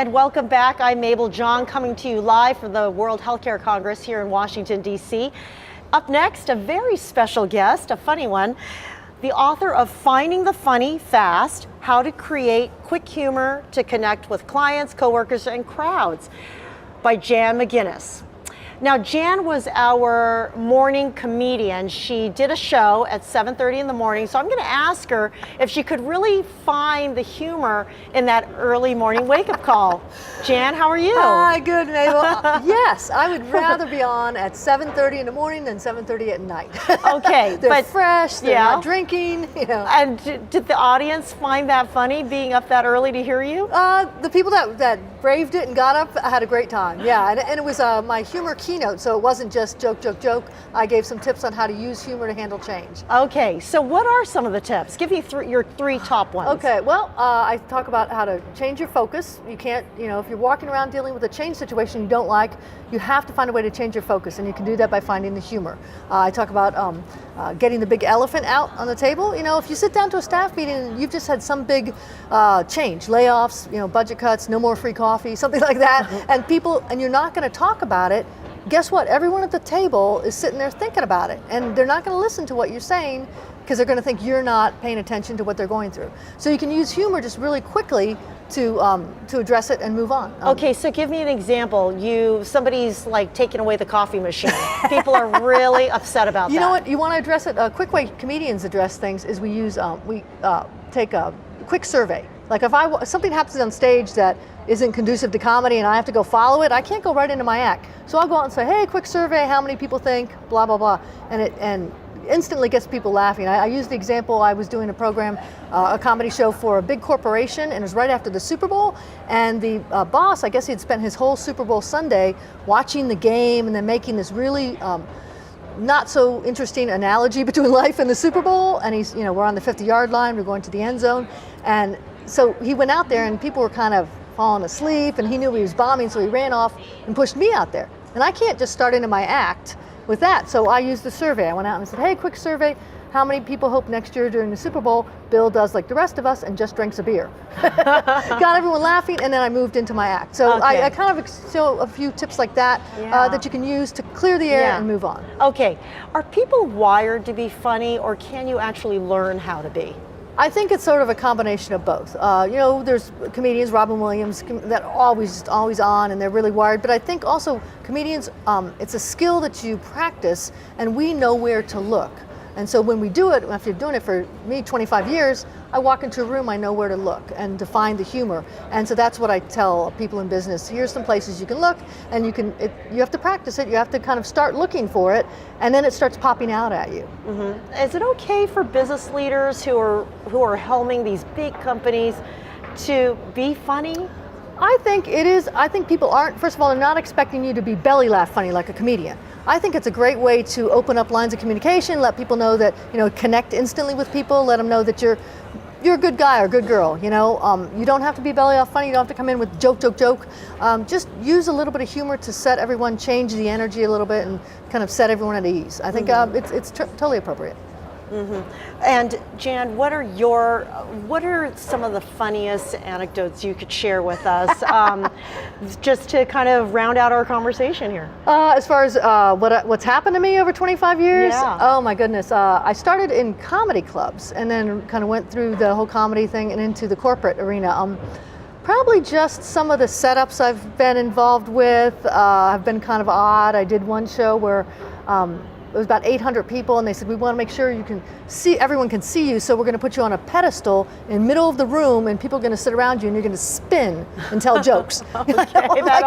And welcome back. I'm Mabel, Jong, coming to you live from the World Healthcare Congress here in Washington, D.C. Up next, a very special guest, a funny one, the author of Finding the Funny Fast, How to Create Quick Humor to Connect with Clients, Coworkers, and Crowds, by Jan McInnis. Now, Jan was our morning comedian. She did a show at 7:30 in the morning, so I'm going to ask her if she could really find the humor in that early morning wake-up call. Jan, how are you? Hi, good, Mabel. Yes, I would rather be on at 7:30 in the morning than 7:30 at night. Okay, they're fresh, they're not drinking, you know. And did the audience find that funny, being up that early to hear you? The people that braved it and got up had a great time, yeah. And it was my humor keynote, so it wasn't just joke, joke, joke. I gave some tips on how to use humor to handle change. Okay, so what are some of the tips? Give me your three top ones. Okay, well, I talk about how to change your focus. You can't, you know, if you're walking around dealing with a change situation you don't like, you have to find a way to change your focus, and you can do that by finding the humor. I talk about getting the big elephant out on the table. You know, if you sit down to a staff meeting and you've just had some big change, layoffs, you know, budget cuts, no more free coffee, something like that, and you're not going to talk about it, guess what? Everyone at the table is sitting there thinking about it, and they're not going to listen to what you're saying because they're going to think you're not paying attention to what they're going through. So you can use humor just really quickly to address it and move on. Okay, so give me an example. Somebody's like taking away the coffee machine. People are really upset about that. You know what? You want to address it. A quick way comedians address things is we take a quick survey. Like if something happens on stage that isn't conducive to comedy and I have to go follow it, I can't go right into my act. So I'll go out and say, hey, quick survey, how many people think, blah, blah, blah. And it instantly gets people laughing. I use the example, I was doing a program, a comedy show for a big corporation, and it was right after the Super Bowl, and the boss, I guess he'd spent his whole Super Bowl Sunday watching the game and then making this really not so interesting analogy between life and the Super Bowl, and he's, you know, we're on the 50-yard line, we're going to the end zone, and so he went out there and people were kind of falling asleep, and he knew he was bombing, so he ran off and pushed me out there. And I can't just start into my act with that, so I used the survey. I went out and said, hey, quick survey, how many people hope next year during the Super Bowl Bill does like the rest of us and just drinks a beer? Got everyone laughing, and then I moved into my act. So I kind of show a few tips like that that you can use to clear the air and move on. Okay, are people wired to be funny, or can you actually learn how to be? I think it's sort of a combination of both. You know, there's comedians, Robin Williams, that always on, and they're really wired. But I think also comedians, it's a skill that you practice, and we know where to look. And so when we do it, after doing it for me 25 years, I walk into a room, I know where to look and to find the humor. And so that's what I tell people in business. Here's some places you can look, and you have to practice it. You have to kind of start looking for it, and then it starts popping out at you. Mm-hmm. Is it okay for business leaders who are helming these big companies to be funny? I think it is. I think people aren't, first of all, they're not expecting you to be belly laugh funny like a comedian. I think it's a great way to open up lines of communication, let people know that, you know, connect instantly with people, let them know that you're a good guy or good girl, you know. You don't have to be belly laugh funny, you don't have to come in with joke, joke, joke. Just use a little bit of humor to set everyone, change the energy a little bit and kind of set everyone at ease. I think it's totally appropriate. Mm-hmm. And Jan, what are some of the funniest anecdotes you could share with us, just to kind of round out our conversation here? As far as what's happened to me over 25 years, oh my goodness, I started in comedy clubs and then kind of went through the whole comedy thing and into the corporate arena. Probably just some of the setups I've been involved with have been kind of odd. I did one show where it was about 800 people, and they said, we want to make sure everyone can see you, so we're going to put you on a pedestal in the middle of the room, and people are going to sit around you, and you're going to spin and tell jokes. Okay, that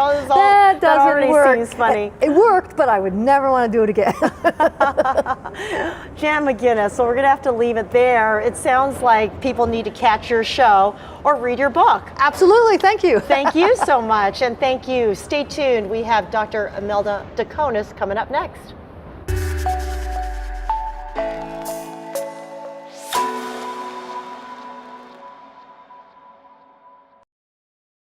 already work. Seems funny. It worked, but I would never want to do it again. Jan McInnis, so we're going to have to leave it there. It sounds like people need to catch your show or read your book. Absolutely, thank you. Thank you so much, and thank you. Stay tuned. We have Dr. Imelda Daconis coming up next.